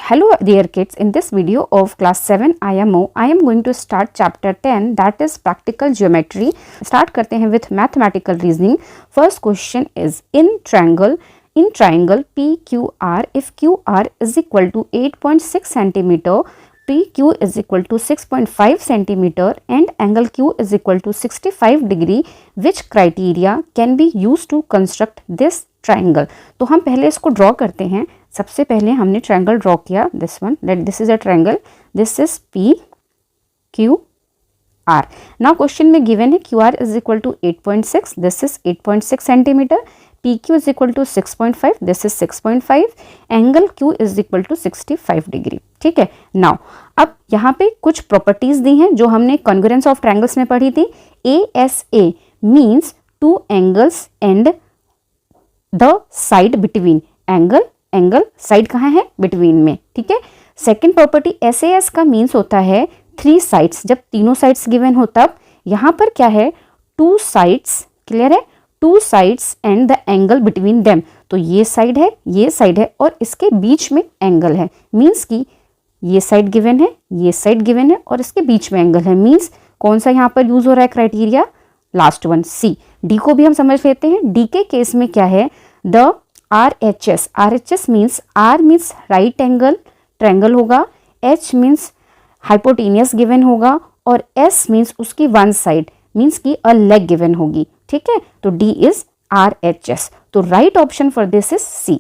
Hello dear kids, in this video of class 7 IMO, I am going to start chapter 10 that is practical geometry. Start करते हैं with mathematical reasoning. First question is in triangle PQR, if QR is equal to 8.6 centimeter, PQ is equal to 6.5 centimeter and angle Q is equal to 65 degree, which criteria can be used to construct this triangle? तो हम पहले इसको draw करते हैं. सबसे पहले हमने triangle draw किया, this one, let this is a triangle, this is P Q R. Now question में गिवन है Q R is equal to 8.6, this is 8.6 centimetre, P Q is equal to 6.5, this is 6.5, angle Q is equal to 65 degree. ठीक है. Now अब यहाँ पे कुछ properties दी हैं जो हमने कॉन्ग्रुएंस ऑफ ट्रायंगल्स में पढ़ी थी. ASA means two angles and the side between. Angle side कहाँ है? बिटवीन में. ठीक है. सेकेंड प्रॉपर्टी SAS का मीन्स होता है थ्री साइड्स. जब तीनों साइड्स गिवन हो तब. यहाँ पर क्या है? Two sides. क्लियर है? Two sides and the angle between them. तो ये साइड है, ये साइड है और इसके बीच में एंगल है. मीन्स कि ये साइड गिवन है, ये साइड गिवन है और इसके बीच में एंगल है. मीन्स कौन सा यहाँ पर यूज हो रहा है क्राइटेरिया? लास्ट वन, सी. डी को भी हम समझ लेते हैं. डी के केस में क्या है? The RHS means R means right angle triangle होगा, H मीन्स हाइपोटेनियस गिवन होगा और S मीन्स उसकी वन साइड मीन्स की अ लेग गिवन होगी. ठीक है. तो D इज RHS. तो right option for this is C.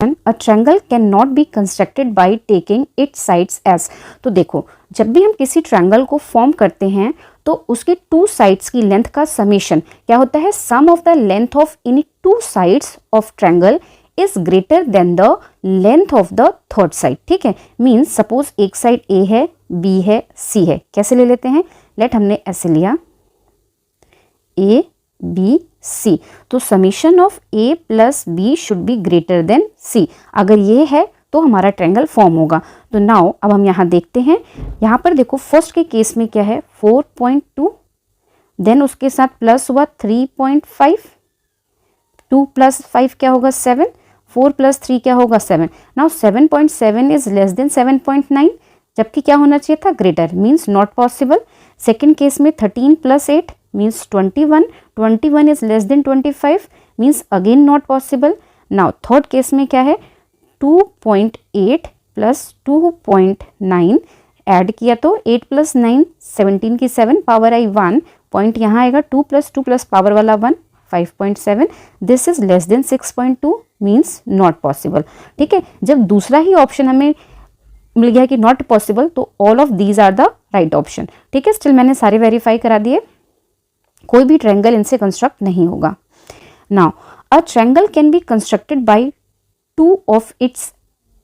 A triangle cannot be constructed by taking its sides as. तो देखो, जब भी हम किसी ट्रायंगल को फॉर्म करते हैं तो उसके टू साइड्स की लेंथ का समेशन क्या होता है? Sum of the length of any two sides of triangle is greater than the length of the third side. ठीक है. मीन्स सपोज एक साइड A है, B है, C है. कैसे ले लेते हैं? लेट हमने ऐसे लिया A B C. तो summation of A plus B should be greater than C. अगर ये है तो हमारा ट्रायंगल फॉर्म होगा. तो नाउ अब हम यहाँ देखते हैं. यहाँ पर देखो फर्स्ट के केस में क्या है? 4.2, देन उसके साथ प्लस हुआ 3.5, 2 प्लस 5 क्या होगा? 7, 4 प्लस 3 क्या होगा? 7. नाउ 7.7 इज लेस देन 7.9, जबकि क्या होना चाहिए था? Greater. Means not possible. Second case में 13 plus 8 means 21, 21 is less than 25 means again not possible. Now third case में क्या है? 2.8 प्लस 2.9 ऐड किया तो 8 प्लस 9 17 की 7 पावर आई 1. पॉइंट यहाँ आएगा 2 प्लस पावर वाला 1 5.7. This is less than 6.2 means not possible. ठीक है. जब दूसरा ही ऑप्शन हमें मिल गया कि नॉट पॉसिबल तो all of these are the right option. ठीक है. स्टिल मैंने सारे वेरीफाई करा दिए. कोई भी ट्रायंगल इनसे कंस्ट्रक्ट नहीं होगा. Now a triangle can be constructed bye two of its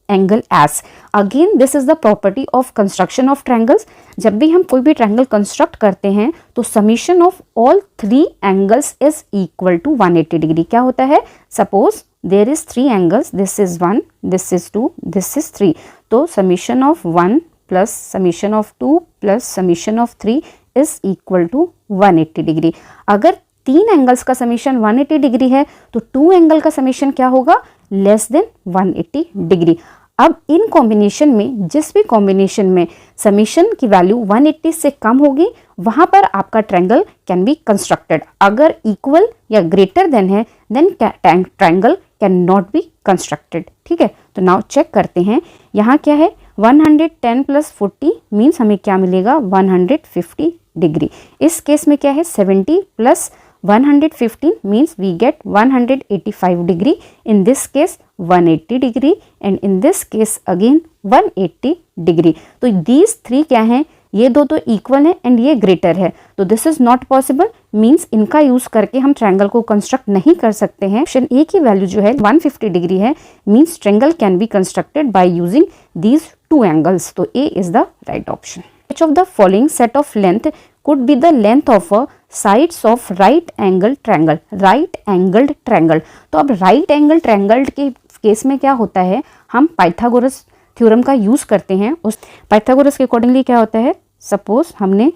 angle as. Again this is the property of construction of triangles. जब भी हम कोई भी ट्रायंगल कंस्ट्रक्ट करते हैं तो summation of all three angles is equal to 180 degree. क्या होता है? Suppose there is three angles, this is 1, this is 2, this is 3. तो summation of 1 plus summation of 2 plus summation of 3 is equal to 180 degree. अगर तीन angles का summation 180 degree है तो to angle का समीशन क्या होगा? Less than 180 degree. अब इन कॉम्बिनेशन में, जिस भी कॉम्बिनेशन में समीशन की वैल्यू 180 से कम होगी वहां पर आपका ट्रायंगल कैन बी कंस्ट्रक्टेड. अगर इक्वल या ग्रेटर देन है then triangle can not be constructed. ठीक है. तो नाउ चेक करते हैं. यहाँ क्या है? 110 प्लस 40 मीन्स हमें क्या मिलेगा? 150 डिग्री. इस केस में क्या है? 70 plus 115 means we get 185 degree. In this case 180 degree and in this case again 180 degree. तो these three क्या हैं? ये दो तो इक्वल है एंड ये ग्रेटर है. तो this is not possible. Means इनका यूज करके हम ट्रायंगल को कंस्ट्रक्ट नहीं कर सकते हैं. ऑप्शन ए की वैल्यू जो है 150 डिग्री है. Means triangle can be constructed by using these two angles. तो A is the right option. Which of the following set of length could be the length of a sides of right angle triangle? Right angled triangle. तो अब right angle triangle के case में क्या होता है? हम Pythagoras theorem का use करते हैं. उस पाइथागोरस के अकॉर्डिंगली क्या होता है? सपोज हमने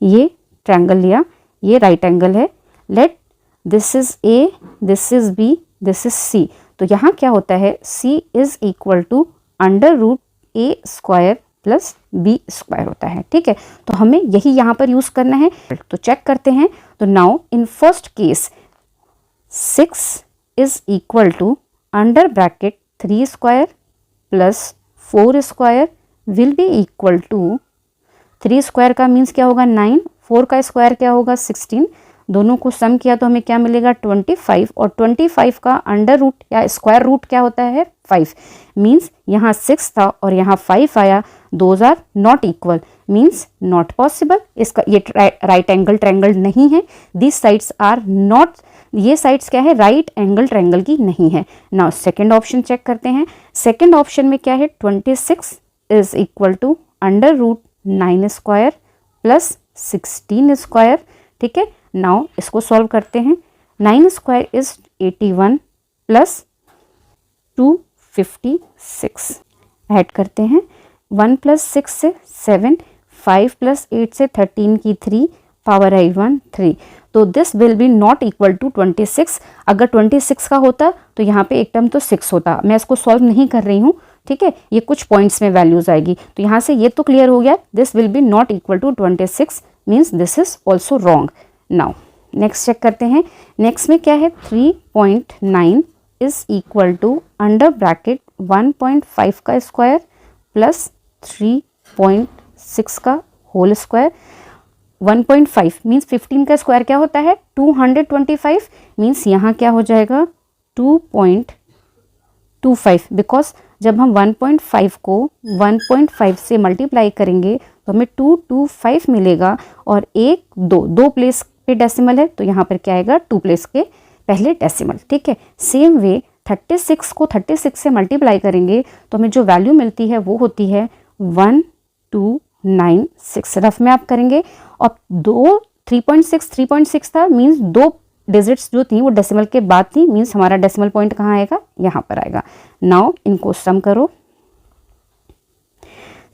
ये ट्रायंगल लिया, ये राइट एंगल है. Let this is A, this is B, this is C. तो यहाँ क्या होता है? C is equal to under root A square plus B square होता है। ठीक है, तो हमें यही यहाँ पर यूज करना है। तो चेक करते हैं। तो now in first case 6 is equal to under bracket 3 square plus 4 square will be equal to 3 square का मीन्स क्या होगा 9, 4 का स्क्वायर क्या होगा 16, दोनों को सम किया तो हमें क्या मिलेगा 25, और 25 का अंडर रूट या स्क्वायर रूट क्या होता है 5। मीन्स यहाँ 6 था और यहाँ 5 आया, those are not equal, means not possible. इसका ये राइट एंगल ट्रायंगल नहीं है। दिस साइड्स आर नॉट, ये साइड्स क्या है राइट एंगल ट्रायंगल की नहीं है। नाउ सेकेंड ऑप्शन चेक करते हैं। सेकेंड ऑप्शन में क्या है 26 is equal to under root 9 square plus 16 square. ठीक है, नाउ इसको सॉल्व करते हैं। 9 स्क्वायर इज 81 प्लस 256 ऐड करते हैं। 1 प्लस 6 से 7, 5 प्लस 8 से 13 की 3 पावर आई 1 3। तो this will be not equal to 26। अगर 26 का होता तो यहाँ पे एक टर्म तो 6 होता। मैं इसको सॉल्व नहीं कर रही हूँ। ठीक है, ये कुछ पॉइंट्स में वैल्यूज आएगी, तो यहाँ से ये तो क्लियर हो गया, this will be not equal to 26 means this is also wrong. Now next check करते हैं। नेक्स्ट में क्या है 3.9 is equal to under bracket 1.5 का स्क्वायर प्लस 3.6 का होल स्क्वायर। 1.5 मीन्स 15 का स्क्वायर क्या होता है 225, मीन्स यहाँ क्या हो जाएगा 2.25, बिकॉज जब हम 1.5 को 1.5 से मल्टीप्लाई करेंगे तो हमें 225 मिलेगा, और दो प्लेस पे डेसिमल है तो यहाँ पर क्या आएगा 2 प्लेस के पहले डेसिमल। ठीक है, सेम वे 36 को 36 से मल्टीप्लाई करेंगे तो हमें जो वैल्यू मिलती है वो होती है 1296। रफ में आप करेंगे, और 3.6 था, मीन्स 2 डिजिट्स जो थी वो डेसिमल के बाद थी, मीन्स हमारा डेसिमल पॉइंट कहाँ आएगा यहाँ पर आएगा। नाउ इनको सम करो।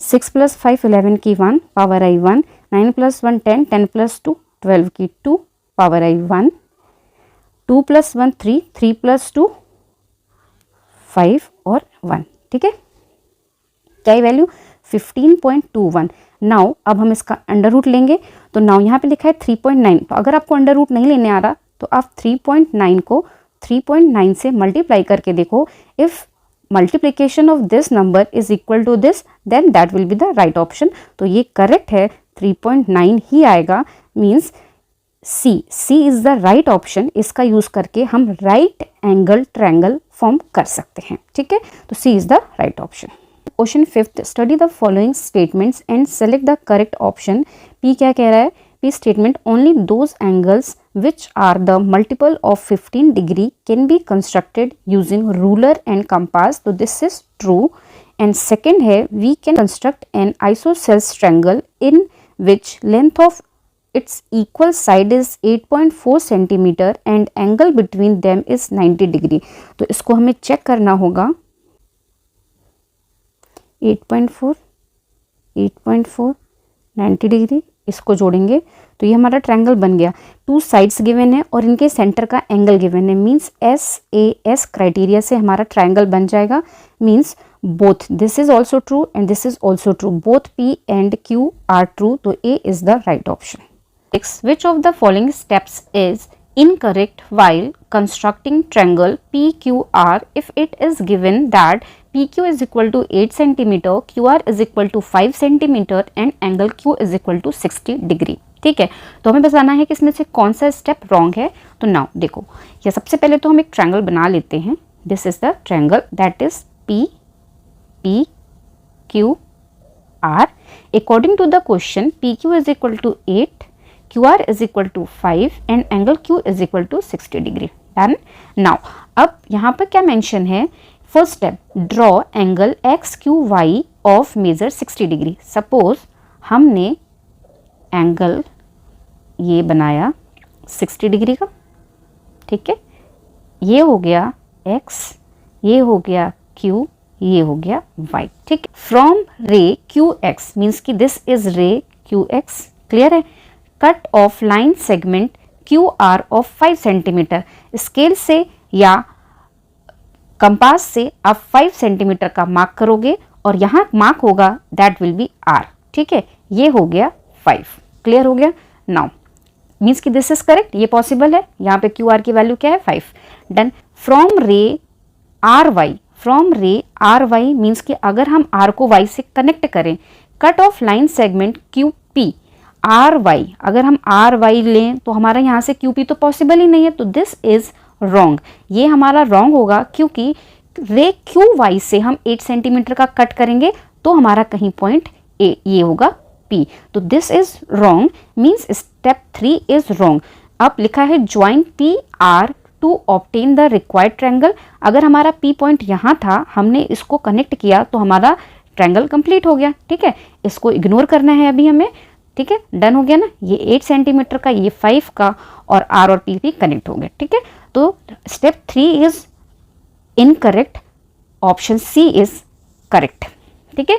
6 प्लस 5 11 की 1 पावर आई 1, 9 प्लस 1 10, 10 प्लस 2 12 की 2 पावर आई 1, 2 प्लस 1 3, 3 प्लस 2 5 और 1। ठीक है, क्या वैल्यू 15.21। नाउ अब हम इसका अंडर रूट लेंगे। तो नाउ यहाँ पे लिखा है 3.9, तो अगर आपको अंडर रूट नहीं लेने आ रहा तो आप 3.9 को 3.9 से मल्टीप्लाई करके देखो। If multiplication of this number is equal to this, then that will be the right option. तो ये करेक्ट है, 3.9 ही आएगा, means C is the right option. इसका यूज करके हम राइट एंगल ट्रायंगल फॉर्म कर सकते हैं। ठीक है, तो C is the right option. Question 5th, study the following statements and select the correct option. P क्या कह रहा है, P statement only those angles which are the multiple of 15 degree can be constructed using ruler and compass. तो this is true. And second है we can construct an isosceles triangle in which length of its equal side is 8.4 centimetre and angle between them is 90 degree. तो इसको हमें check करना होगा। 8.4 90 degree, इसको जोड़ेंगे तो ये हमारा ट्रायंगल बन गया। 2 साइड्स गिवन है और इनके सेंटर का एंगल गिवन है, मीन्स SAS क्राइटेरिया से हमारा ट्रायंगल बन जाएगा। Means both this is also true and this is also true, both P and Q are true. तो A is the right option. Which of the following steps is incorrect while constructing triangle PQR if it is given that PQ is equal to 8 cm, QR is equal to 5 cm and angle Q is equal to 60 degree. ठीक है, तो हमें बताना है कि इसमें से कौन सा स्टेप रॉन्ग है। तो नाउ देखो, या सबसे पहले तो हम एक ट्रायंगल बना लेते हैं। This is the triangle that is PQR। According to the question PQ is equal to 8, QR is equal to 5 and angle Q is equal to 60 degree. Done. Now अब यहाँ पर क्या मेंशन है, first step draw angle XQY of measure 60 degree. Suppose हमने angle ये बनाया 60 degree का, ठीक है, ये हो गया X, ये हो गया Q, ये हो गया Y। ठीक है, फ्रॉम रे QX मीन्स कि दिस इज रे QX, क्लियर है। Cut off line segment QR of 5 centimetre, scale से या कंपास से आप 5 सेंटीमीटर का मार्क करोगे और यहाँ मार्क होगा दैट विल बी आर। ठीक है, ये हो गया 5। क्लियर हो गया? नाउ मीन्स कि दिस इज करेक्ट, ये पॉसिबल है। यहाँ पे क्यू आर की वैल्यू क्या है? 5। Done. From ray R Y, from ray R Y means कि अगर हम आर को वाई से कनेक्ट करें, cut off line segment Q P R Y, अगर हम आर वाई लें तो हमारा यहाँ से क्यू पी तो पॉसिबल ही नहीं है, तो दिस इज रॉन्ग। ये हमारा रॉन्ग होगा क्योंकि रे क्यू वाई से हम 8 सेंटीमीटर का कट करेंगे तो हमारा कहीं पॉइंट ए ये होगा P, तो this is wrong, means step 3 is wrong. अब लिखा है join P R to obtain the required triangle. अगर हमारा P पॉइंट यहाँ था, हमने इसको कनेक्ट किया तो हमारा ट्रायंगल कंप्लीट हो गया। ठीक है, इसको इग्नोर करना है अभी हमें। ठीक है, डन हो गया ना, ये 8 सेंटीमीटर का, ये 5 का, और R और P भी कनेक्ट हो गया। ठीक है, तो step 3 is incorrect, option C is correct. ठीक है,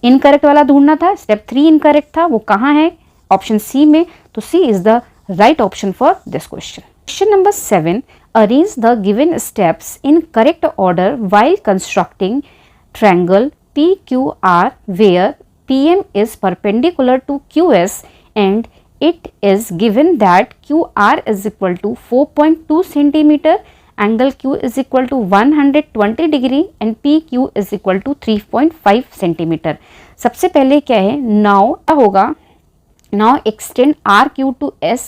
इनकरेक्ट वाला ढूंढना था, स्टेप 3 इनकरेक्ट था, वो कहाँ है? ऑप्शन सी में, तो C is the right option for this question. Question number 7, arrange the given steps in correct order while constructing triangle PQR where PM is perpendicular to QS and it is given that QR is equal to 4.2 centimeter, angle Q is equal to 120 degree and PQ is equal to 3.5 centimeter। सबसे पहले क्या है? Now क्या होगा? Now extend RQ to S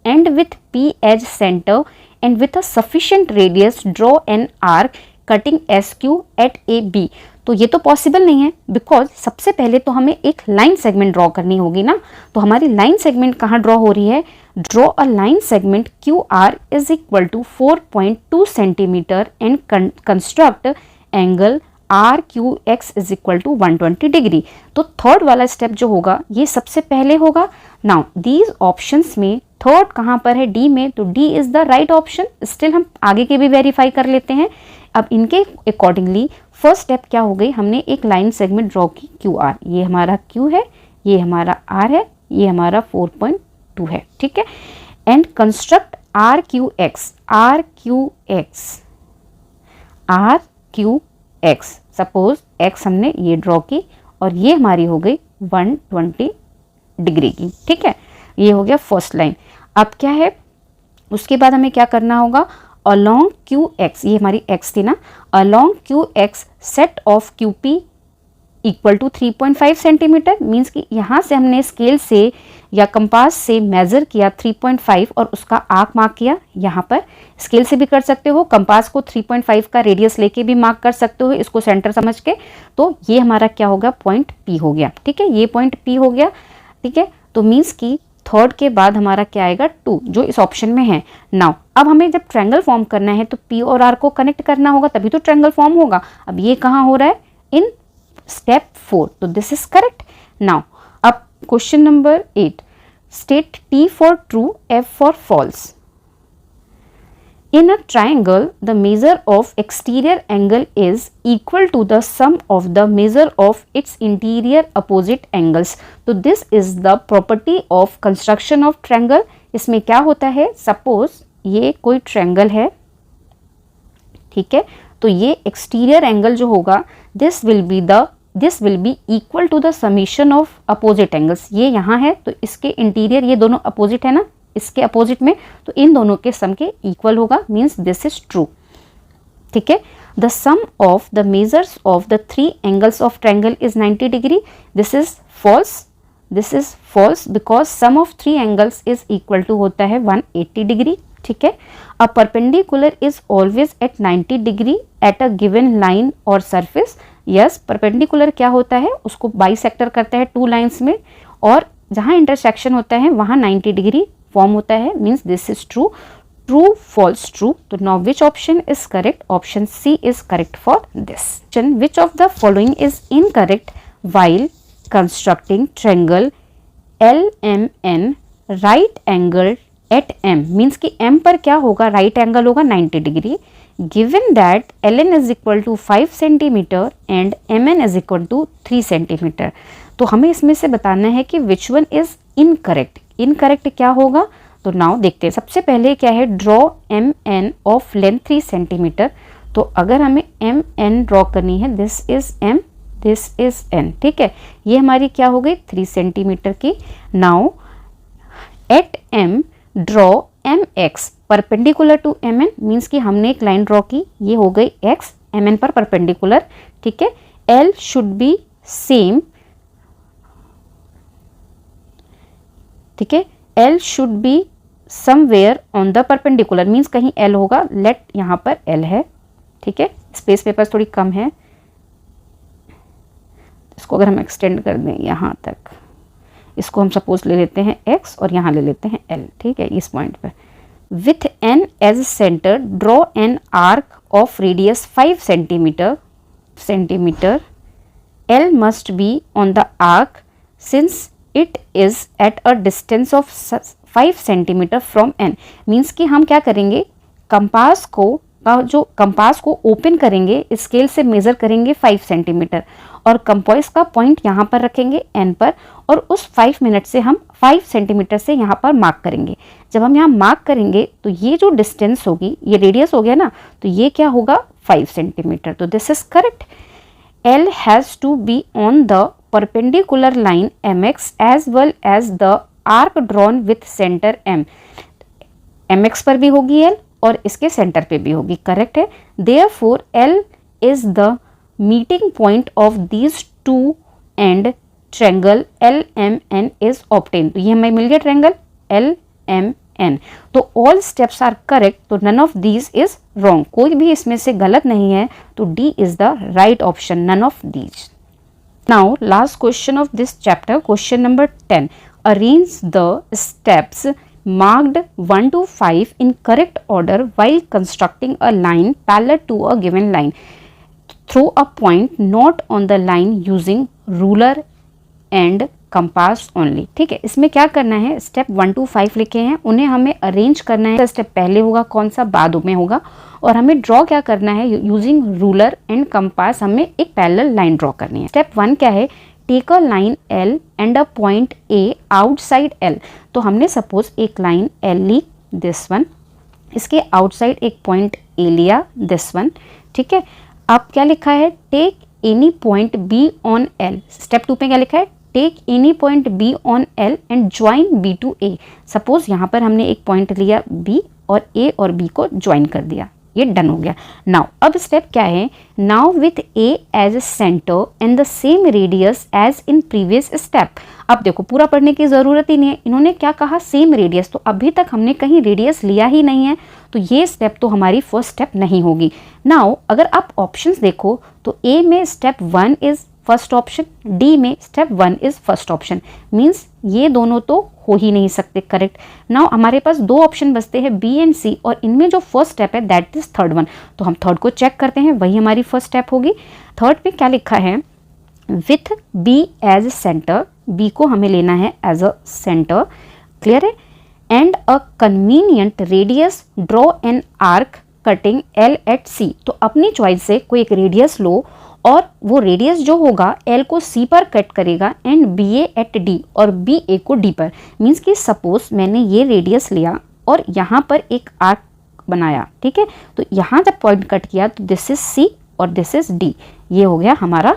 and with P as center and with a sufficient radius draw an arc cutting SQ at AB। तो ये तो possible नहीं है, बिकॉज सबसे पहले तो हमें एक लाइन सेगमेंट ड्रॉ करनी होगी ना। तो हमारी लाइन सेगमेंट कहाँ ड्रॉ हो रही है? Draw a line segment QR is equal to 4.2 centimetre and construct angle RQX is equal to 120 degree. तो थर्ड वाला स्टेप जो होगा ये सबसे पहले होगा। नाउ दीज ऑप्शंस में थर्ड कहाँ पर है? डी में, तो D is the right option. Still हम आगे के भी वेरीफाई कर लेते हैं। अब इनके अकॉर्डिंगली फर्स्ट स्टेप क्या हो गई? हमने एक लाइन सेगमेंट ड्रॉ की QR, ये हमारा Q है, ये हमारा R है, ये हमारा 4.2 है। ठीक है, and construct RQX, RQX suppose X हमने ये ड्रॉ की और ये हमारी हो गई 120 डिग्री की। ठीक है, ये हो गया फर्स्ट लाइन। अब क्या है? उसके बाद हमें क्या करना होगा? along QX, ये हमारी X थी ना, along QX set of QP equal to 3.5 centimetre, means कि यहाँ से हमने स्केल से या कंपास से मेजर किया 3.5 और उसका आर्क मार्क किया। यहाँ पर स्केल से भी कर सकते हो, कंपास को 3.5 का रेडियस लेके भी मार्क कर सकते हो इसको सेंटर समझ के। तो ये हमारा क्या होगा? पॉइंट P हो गया। ठीक है, ये पॉइंट P हो गया। ठीक है, तो मीन्स कि थर्ड के बाद हमारा क्या आएगा? 2, जो इस ऑप्शन में है। नाउ अब हमें जब ट्रायंगल फॉर्म करना है तो P और R को कनेक्ट करना होगा, तभी तो ट्रायंगल फॉर्म होगा। अब ये कहाँ हो रहा है? इन स्टेप 4, तो दिस इज करेक्ट। नाउ अब question number 8, state T for true, F for false. In a triangle, the measure of exterior angle is equal to the sum of the measure of its interior opposite angles. तो this is the property of construction of triangle. इसमें क्या होता है? Suppose ये कोई triangle है, ठीक है, तो ये exterior angle जो होगा this will be equal to the summation of opposite angles. ये यहाँ है तो इसके interior, ये दोनों opposite है ना, इसके अपोजिट में, तो इन दोनों के सम के इक्वल होगा, मीन्स दिस इज ट्रू। ठीक है, the sum of the measures of the 3 angles of triangle is 90 degree. This is false because sum of 3 angles is equal to होता है 180 डिग्री। ठीक है, a perpendicular is always at 90 degree at a given line और surface. Yes, perpendicular क्या होता है? उसको bisector करते हैं 2 लाइन्स में, और जहाँ इंटरसेक्शन होता है वहाँ 90 डिग्री फॉर्म होता है, means this is true. True, false, true. तो now which option is correct? Option C is correct for this. Which of the following is incorrect while constructing triangle LMN right angle at M? Means कि M पर क्या होगा? Right angle होगा 90 degree. Given that LN is equal to 5 centimetre and MN is equal to 3 centimetre. तो हमें इसमें से बताना है कि which one is incorrect. Incorrect क्या होगा? तो नाउ देखते हैं। सबसे पहले क्या है? Draw MN of length 3 centimetre. तो अगर हमें एम एन ड्रॉ करनी है, this is M, this is N, ठीक है, ये हमारी क्या हो गई 3 सेंटीमीटर की। Now at M draw M X perpendicular to M N, means कि हमने एक लाइन ड्रॉ की, ये हो गई एक्स एम एन पर परपेंडिकुलर, ठीक है। एल शुड बी सेम, ठीक है, L should be somewhere on the perpendicular, means कहीं एल होगा, लेट यहाँ पर एल है, ठीक है, स्पेस पेपर थोड़ी कम है, इसको अगर हम एक्सटेंड कर दें यहाँ तक, इसको हम सपोज ले लेते हैं x और यहाँ ले लेते हैं l, ठीक है, इस पॉइंट पर। With n as centre draw an arc of radius 5 centimetre, l must be on the arc since it is at a distance of 5 centimetre from n, means कि हम क्या करेंगे, कंपास को ओपन करेंगे, स्केल से major करेंगे 5 centimetre और compass का पॉइंट यहाँ पर रखेंगे n पर, और उस 5 मिनट से हम 5 सेंटीमीटर से यहाँ पर मार्क करेंगे। जब हम यहाँ मार्क करेंगे तो ये जो डिस्टेंस होगी, ये रेडियस हो गया ना, तो ये क्या होगा 5 सेंटीमीटर, तो this is correct. L has to be on the perpendicular line mx as well as the arc drawn with centre m, mx पर भी होगी L और इसके सेंटर पे भी होगी, करेक्ट है। Therefore L is the meeting point of these two and triangle LMN is obtained, तो ये हमें मिल गया ट्रायंगल LMN। तो all steps are correct, तो none of these is wrong, कोई भी इसमें से गलत नहीं है, तो D is the right option, none of these। Now last question of this chapter, question number 10, arrange the steps marked 1 to 5 in correct order while constructing a line parallel to a given line, throw a point not on the line using ruler and compass only, ठीक है। इसमें क्या करना है, step 1 to 5 लिखे हैं, उन्हें हमें अरेंज करना है, स्टेप पहले होगा कौन सा, बाद में होगा, और हमें ड्रॉ क्या करना है, यूजिंग रूलर एंड कंपास हमें एक पैरेलल लाइन ड्रॉ करनी है। स्टेप 1 क्या है, take a line L and a point A outside L, तो हमने सपोज एक लाइन L ली, दिस वन, इसके आउटसाइड एक पॉइंट A लिया, दिस वन, ठीक है। अब क्या लिखा है, take any point B on L, step 2 पे क्या लिखा है, take any point B on L and join B to A, suppose यहाँ पर हमने एक पॉइंट लिया B और A और B को ज्वाइन कर दिया, ये डन हो गया। नाउ अब स्टेप क्या है, now with A as a centre and the same radius as in previous step. अब देखो पूरा पढ़ने की ज़रूरत ही नहीं है, इन्होंने क्या कहा, सेम रेडियस, तो अभी तक हमने कहीं रेडियस लिया ही नहीं है, तो ये स्टेप तो हमारी फर्स्ट स्टेप नहीं होगी। नाउ अगर आप ऑप्शंस देखो तो A में step 1 is first option, D में step 1 is first option, means ये दोनों तो हो ही नहीं सकते, करेक्ट। नाउ हमारे पास 2 ऑप्शन बचते हैं B एंड C, और इनमें जो फर्स्ट स्टेप है दैट इज थर्ड वन, तो हम थर्ड को चेक करते हैं, वही हमारी फर्स्ट स्टेप होगी। थर्ड पे क्या लिखा है, with B as centre, B को हमें लेना है एज अ सेंटर, क्लियर है, and a convenient radius draw an arc cutting L at C, तो अपनी चॉइस से कोई एक रेडियस लो और वो रेडियस जो होगा L को C पर कट करेगा एंड BA एट D और BA को D पर, मीन्स कि सपोज मैंने ये रेडियस लिया और यहाँ पर एक आर्क बनाया, ठीक है, तो यहाँ जब पॉइंट कट किया तो दिस इज C और दिस इज D, ये हो गया हमारा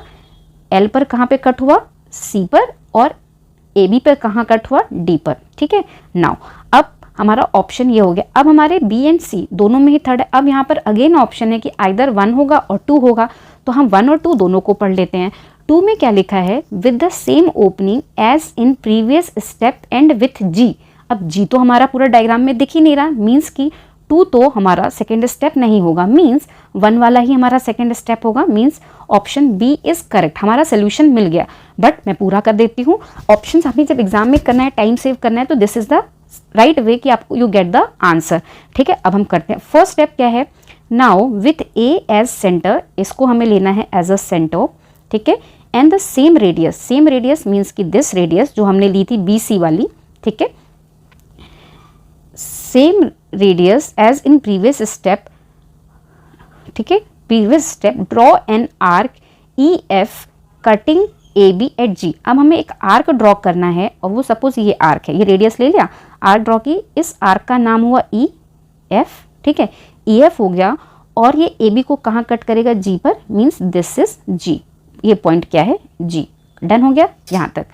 L पर कहाँ पे कट हुआ, C पर, और AB पर कहाँ कट हुआ, D पर, ठीक है। नाउ अब हमारा ऑप्शन ये हो गया। अब हमारे B एंड C दोनों में ही थर्ड है, अब यहाँ पर अगेन ऑप्शन है कि आइदर 1 होगा और 2 होगा, तो हम 1 और 2 दोनों को पढ़ लेते हैं। 2 में क्या लिखा है, with the same opening as in previous step and with G, अब G तो हमारा पूरा डायग्राम में दिख ही नहीं रहा, मीन्स कि 2 तो हमारा सेकेंड स्टेप नहीं होगा, मीन्स 1 वाला ही हमारा सेकेंड स्टेप होगा, means option B is correct, हमारा सोल्यूशन मिल गया। बट मैं पूरा कर देती हूँ, ऑप्शन हमें जब एग्जाम में करना है, टाइम सेव करना है, तो this is the right way कि आपको यू गेट द आंसर, ठीक है। अब हम करते हैं, फर्स्ट स्टेप क्या है, now with A as centre, इसको हमें लेना है एज अ सेंटर, ठीक है, and the same radius means कि दिस रेडियस जो हमने ली थी BC वाली, ठीक है, same radius as in previous step, ठीक है, previous step draw an arc EF cutting AB at G। अब हमें एक आर्क ड्रॉ करना है और वो सपोज ये आर्क है, ये रेडियस ले लिया, आर्क ड्रॉ की, इस आर्क का नाम हुआ EF, ठीक है, EF हो गया, और ये ए बी को कहाँ कट करेगा, जी पर, मीन्स दिस इज जी, ये पॉइंट क्या है, जी। डन हो गया यहाँ तक,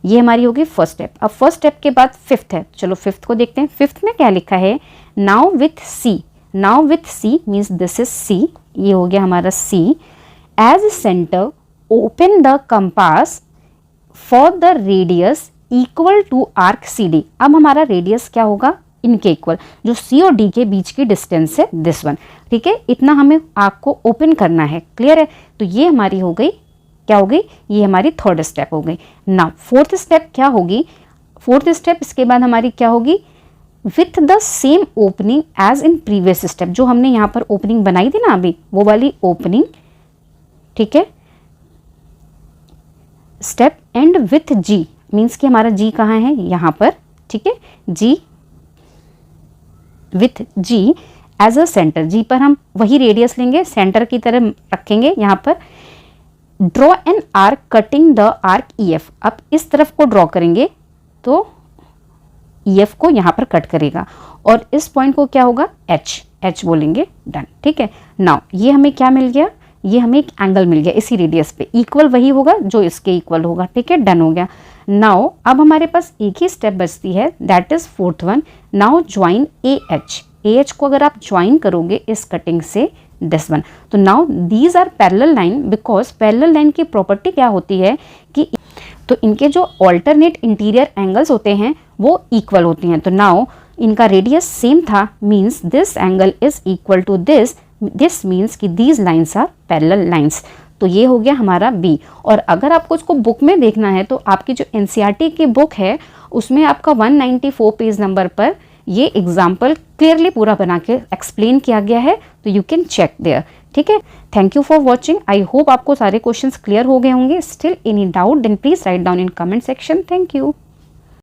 ये हमारी होगी फर्स्ट स्टेप। अब फर्स्ट स्टेप के बाद फिफ्थ है, चलो फिफ्थ को देखते हैं। फिफ्थ में क्या लिखा है, now with C, now with C means this is C, ये हो गया हमारा C, as centre open the compass for the radius equal to arc C D. अब हमारा रेडियस क्या होगा, इनके इक्वल, जो सी और डी के बीच की डिस्टेंस है दिस वन, ठीक है, इतना हमें आर्क को ओपन करना है, क्लियर है। तो ये हमारी हो गई, क्या हो गई, ये हमारी थर्ड स्टेप हो गई। नाउ फोर्थ स्टेप क्या होगी, फोर्थ स्टेप इसके बाद हमारी क्या होगी, with the same opening as in previous step, जो हमने यहाँ पर ओपनिंग बनाई थी ना अभी, वो वाली ओपनिंग, ठीक है, step and with G, means कि हमारा जी कहाँ है, यहाँ पर, ठीक है, G with G as a centre, G पर हम वही रेडियस लेंगे, सेंटर की तरह रखेंगे यहाँ पर। Draw an arc cutting the arc E F, अब इस तरफ को ड्रॉ करेंगे तो ई एफ को यहाँ पर कट करेगा, और इस पॉइंट को क्या होगा, एच, एच बोलेंगे, डन, ठीक है। नाउ ये हमें क्या मिल गया, ये हमें एक एंगल मिल गया इसी रेडियस पे, इक्वल वही होगा जो इसके इक्वल होगा, ठीक है, डन हो गया। नाउ अब हमारे पास एक ही स्टेप बचती है, that is fourth one. Now join A H को अगर आप ज्वाइन करोगे इस कटिंग से दिस वन, तो now these are parallel line, because parallel line की प्रॉपर्टी क्या होती है कि तो इनके जो ऑल्टरनेट इंटीरियर एंगल्स होते हैं वो इक्वल होती हैं। तो नाउ इनका रेडियस सेम था, means this angle is equal to this, this means कि these lines are parallel lines. तो ये हो गया हमारा बी। और अगर आपको इसको बुक में देखना है तो आपकी जो एनसीईआरटी की बुक है उसमें आपका 194 पेज नंबर पर ये एग्जाम्पल क्लियरली पूरा बना के एक्सप्लेन किया गया है, तो यू कैन चेक देयर, ठीक है। Thank you for watching, I hope आपको सारे क्वेश्चंस क्लियर हो गए होंगे। Still any doubt then please write down in comment section. Thank you.